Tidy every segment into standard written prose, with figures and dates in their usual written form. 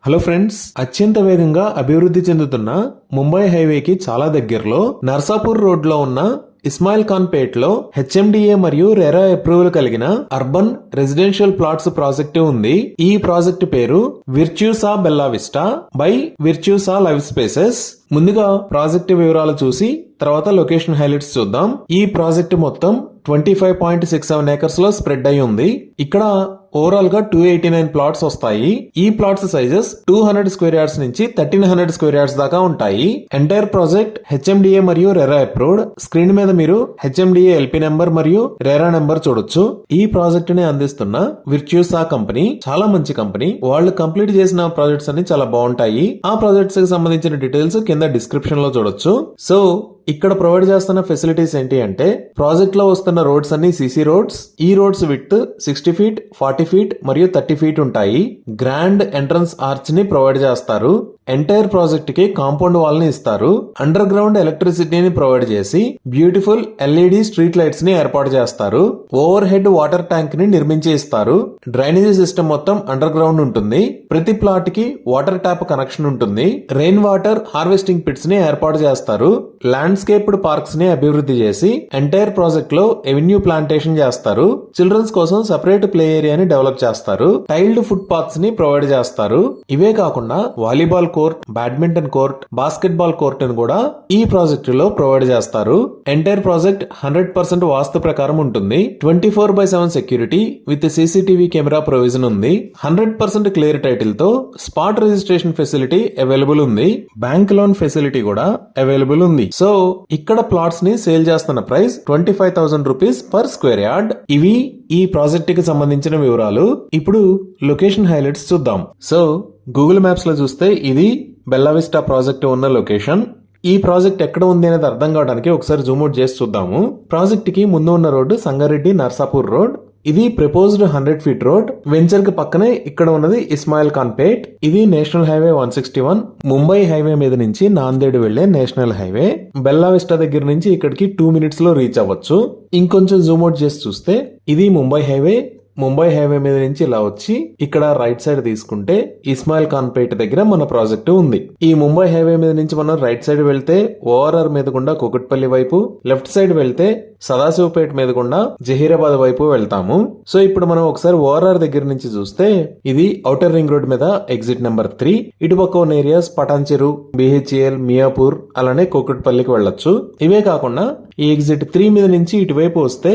Hello friends, అత్యంత వేగంగా అభివృద్ధి చెందుతున్న ముంబై హైవేకి చాలా దగ్గరలో నర్సాపూర్ రోడ్ లో ఉన్న ఇస్మాయిల్ ఖాన్ పేట్ లో హెచ్ఎండిఏ మరియు రెరా అప్రూవల్ కలిగిన అర్బన్ రెసిడెన్షియల్ ప్లాట్స్ ప్రాజెక్టు ఉంది. ఈ ప్రాజెక్టు పేరు Virtusa Bella Vista by Virtusa Live Spaces. ముందుగా ప్రాజెక్టు వివరాలు చూసి తర్వాత లొకేషన్ హైలైట్స్ చూద్దాం. ఈ ప్రాజెక్టు మొత్తం 25.67 ఏకర్స్ లో స్ప్రెడ్ అయి ఉంది. ఇక్కడ ఓవరాల్ గా 289 ప్లాట్స్ వస్తాయి. ఈ ప్లాట్స్ సైజెస్ 200 స్క్వేర్ యార్డ్స్ నుంచి 1300 స్క్వేర్ యార్డ్స్ దాకా ఉంటాయి. ఎంటైర్ ప్రాజెక్ట్ హెచ్ఎండిఏ మరియు రెరా అప్రూవ్డ్. స్క్రీన్ మీద మీరు హెచ్ఎండిఏ ఎల్పీ నెంబర్ మరియు రెరా నెంబర్ చూడొచ్చు. ఈ ప్రాజెక్ట్ ని అందిస్తున్న విర్చ్యూసా కంపెనీ చాలా మంచి కంపెనీ. వాళ్ళు కంప్లీట్ చేసిన ప్రాజెక్ట్స్ అన్ని చాలా బాగుంటాయి. ఆ ప్రాజెక్ట్స్ కి సంబంధించిన డీటెయిల్స్ కింద డిస్క్రిప్షన్ లో చూడొచ్చు. సో ఇక్కడ ప్రొవైడ్ చేస్తున్న ఫెసిలిటీస్ ఏంటి అంటే, ప్రాజెక్ట్ లో వస్తున్న రోడ్స్ అన్ని సీసీ రోడ్స్. ఈ రోడ్స్ విత్ 60 ఫీట్ 40 ఫీట్ మరియు 30 ఫీట్ ఉంటాయి. గ్రాండ్ ఎంట్రన్స్ ఆర్చ్ ని ప్రొవైడ్ చేస్తారు. ఎంటైర్ ప్రాజెక్ట్ కి కాంపౌండ్ వాల్ ని ఇస్తారు. అండర్ గ్రౌండ్ ఎలక్ట్రిసిటీని ప్రొవైడ్ చేసి బ్యూటిఫుల్ ఎల్ఈడి స్ట్రీట్ లైట్స్ ని ఏర్పాటు చేస్తారు. ఓవర్ హెడ్ వాటర్ ట్యాంక్ ని నిర్మించి ఇస్తారు. డ్రైనేజీ సిస్టమ్ మొత్తం అండర్ గ్రౌండ్ ఉంటుంది. ప్రతి ప్లాట్ కి వాటర్ ట్యాప్ కనెక్షన్ ఉంటుంది. రెయిన్ వాటర్ హార్వెస్టింగ్ పిట్స్ ని ఏర్పాటు చేస్తారు. ల్యాండ్స్కేప్డ్ పార్క్స్ ని అభివృద్ధి చేసి ఎంటైర్ ప్రాజెక్ట్ లో ఎవెన్యూ ప్లాంటేషన్ చేస్తారు. చిల్డ్రన్స్ కోసం సెపరేట్ ప్లే ఏరియాని డెవలప్ చేస్తారు. టైల్డ్ ఫుట్ పాత్స్ ని ప్రొవైడ్ చేస్తారు. ఇవే కాకుండా volleyball court, badminton court, basket ball court ని కూడా ఈ ప్రాజెక్ట్ లో ప్రొవైడ్ చేస్తారు. ఎంటైర్ ప్రాజెక్ట్ 100% వాస్తు ప్రకారం ఉంటుంది. 24/7 security with CCTV camera provision ఉంది. 100% క్లియర్ టైటిల్ తో స్పాట్ రిజిస్ట్రేషన్ ఫెసిలిటీ అవైలబుల్ ఉంది. బ్యాంక్ లోన్ ఫెసిలిటీ కూడా అవైలబుల్ ఉంది. సో ఇక్కడ ప్లాట్స్ ని సేల్ చేస్తున్న price 25,000 rupees per square yard. ఇవి ఈ ప్రాజెక్ట్ కి సంబంధించిన వివరాలు. ఇప్పుడు లొకేషన్ హైలైట్స్ చూద్దాం. సో గూగుల్ మ్యాప్స్ లో చూస్తే ఇది బెల్లా విస్టా ప్రాజెక్ట్ ఉన్న లొకేషన్. ఈ ప్రాజెక్ట్ ఎక్కడ ఉంది అనేది అర్థం కావడానికి ఒకసారి జూమ్ అవుట్ చేసి చూద్దాము. ప్రాజెక్ట్ కి ముందు ఉన్న రోడ్డు సంగారెడ్డి నర్సాపూర్ రోడ్. ఇది ప్రపోజ్డ్ 100 ఫీట్ రోడ్. వెంచర్ కి పక్కనే ఇక్కడ ఉన్నది ఇస్మాయిల్ ఖాన్ పేట్. ఇది నేషనల్ హైవే 161 ముంబై హైవే మీద నుంచి నాందేడ్ వెళ్లే నేషనల్ హైవే. బెల్లా విస్టా దగ్గర నుంచి ఇక్కడికి 2 మినిట్స్ లో రీచ్ అవ్వచ్చు. ఇంకొంచెం జూమ్ అవుట్ చేసి చూస్తే ఇది ముంబై హైవే. ముంబై హైవే మీద నుంచి ఇలా వచ్చి ఇక్కడ రైట్ సైడ్ తీసుకుంటే ఇస్మాయిల్ ఖాన్ పేట్ దగ్గర మన ప్రాజెక్టు ఉంది. ఈ ముంబై హైవే మీద నుంచి మనం రైట్ సైడ్ వెళ్తే ఓఆర్ఆర్ మీద గుండా కుకట్పల్లి వైపు, లెఫ్ట్ సైడ్ వెళ్తే సదాశివపేట మీద గుండా జహీరాబాద్ వైపు వెళ్తాము. సో ఇప్పుడు మనం ఒకసారి ఓఆర్ఆర్ దగ్గర నుంచి చూస్తే ఇది ఔటర్ రింగ్ రోడ్ మీద ఎగ్జిట్ నెంబర్ 3. ఇటుపక్క ఉన్న ఏరియాస్ పటాన్చెరు, బిహెచ్ఎల్, మియాపూర్ అలానే కుకట్పల్లికి వెళ్ళొచ్చు. ఇవే కాకుండా ఈ ఎగ్జిట్ 3 మీద నుంచి ఇటువైపు వస్తే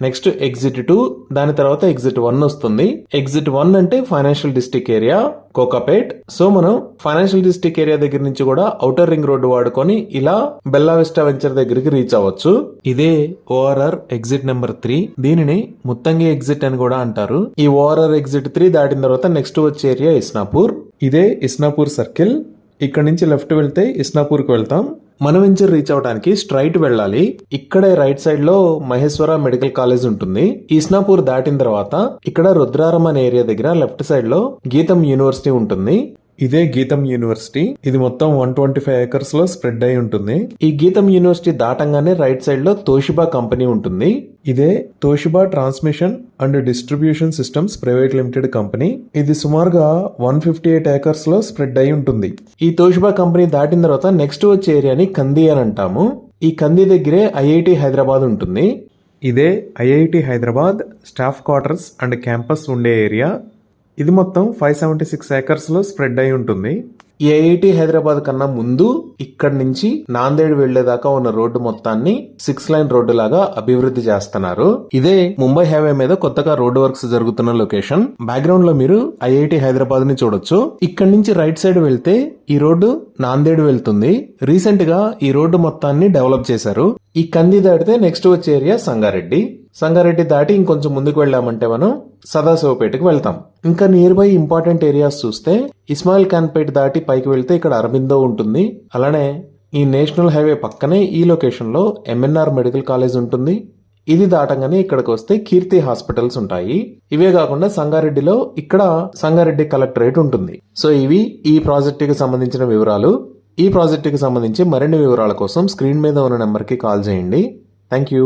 నెక్స్ట్ ఎగ్జిట్ 2, దాని తర్వాత ఎగ్జిట్ 1 వస్తుంది. ఎగ్జిట్ 1 అంటే financial district area Kokapet. So మనం ఫైనాన్షియల్ డిస్ట్రిక్ట్ ఏరియా దగ్గర నుంచి కూడా ఔటర్ రింగ్ రోడ్డు వాడుకొని ఇలా బెల్లా విస్టా వెంచర్ దగ్గరికి రీచ్ అవ్వచ్చు. ఇదే ఓఆర్ఆర్ ఎగ్జిట్ నెంబర్ 3. దీనిని ముత్తంగి ఎగ్జిట్ అని కూడా అంటారు. ఈ ఓఆర్ఆర్ ఎగ్జిట్ 3 దాటిన తర్వాత నెక్స్ట్ వచ్చే ఏరియా ఇస్నాపూర్. ఇదే ఇస్నాపూర్ సర్కిల్. ఇక్కడ నుంచి లెఫ్ట్ వెళ్తే ఇస్నాపూర్ కు వెళ్తాం. మన వెంచర్ రీచ్ అవడానికి స్ట్రైట్ వెళ్ళాలి. ఇక్కడే రైట్ సైడ్ లో మహేశ్వర మెడికల్ కాలేజ్ ఉంటుంది. ఇస్నాపూర్ దాటిన తర్వాత ఇక్కడ రుద్రారం అనే ఏరియా దగ్గర లెఫ్ట్ సైడ్ లో గీతం యూనివర్సిటీ ఉంటుంది. ఇదే గీతం యూనివర్సిటీ. ఇది మొత్తం 125 ఏకర్స్ లో స్ప్రెడ్ అయి ఉంటుంది. ఈ గీతం యూనివర్సిటీ దాటంగానే రైట్ సైడ్ లో తోషిబా కంపెనీ ఉంటుంది. ఇదే Toshiba transmission and distribution systems private limited company. ఇది సుమారుగా 158 ఏకర్స్ లో స్ప్రెడ్ అయి ఉంటుంది. ఈ తోషిబా కంపెనీ దాటిన తర్వాత నెక్స్ట్ వచ్చే ఏరియాని కంది అని అంటాము. ఈ కంది దగ్గరే ఐఐటి హైదరాబాద్ ఉంటుంది. ఇదే IIT Hyderabad staff quarters and campus ఉండే ఏరియా. ఇది మొత్తం 576 ఏకర్స్ లో స్ప్రెడ్ అయి ఉంటుంది. ఈ ఐఐటి హైదరాబాద్ కన్నా ముందు ఇక్కడ నుంచి నాందేడ్ వెళ్లేదాకా ఉన్న రోడ్డు మొత్తాన్ని 6 లైన్ రోడ్డు లాగా అభివృద్ధి చేస్తున్నారు. ఇదే ముంబై హైవే మీద కొత్తగా రోడ్డు వర్క్స్ జరుగుతున్న లొకేషన్. బ్యాక్గ్రౌండ్ లో మీరు ఐఐటి హైదరాబాద్ ని చూడొచ్చు. ఇక్కడ నుంచి రైట్ సైడ్ వెళ్తే ఈ రోడ్డు నాందేడ్ వెళ్తుంది. రీసెంట్ గా ఈ రోడ్డు మొత్తాన్ని డెవలప్ చేశారు. ఈ కంది దాటితే నెక్స్ట్ వచ్చే ఏరియా సంగారెడ్డి. సంగారెడ్డి దాటి ఇంకొంచెం ముందుకు వెళ్ళామంటే మనం సదాశివపేటకి వెళ్తాం. ఇంకా నియర్ బై ఇంపార్టెంట్ ఏరియాస్ చూస్తే ఇస్మాయిల్ ఖాన్ పేట్ దాటి పైకి వెళ్తే ఇక్కడ అరబిందో ఉంటుంది. అలానే ఈ నేషనల్ హైవే పక్కనే ఈ లొకేషన్ లో ఎంఎన్ఆర్ మెడికల్ కాలేజ్ ఉంటుంది. ఇది దాటంగానే ఇక్కడికి వస్తే కీర్తి హాస్పిటల్స్ ఉంటాయి. ఇవే కాకుండా సంగారెడ్డిలో ఇక్కడ సంగారెడ్డి కలెక్టరేట్ ఉంటుంది. సో ఇవి ఈ ప్రాజెక్ట్ కి సంబంధించిన వివరాలు. ఈ ప్రాజెక్ట్ కి సంబంధించి మరిన్ని వివరాల కోసం స్క్రీన్ మీద ఉన్న నెంబర్ కి కాల్ చేయండి. Thank you.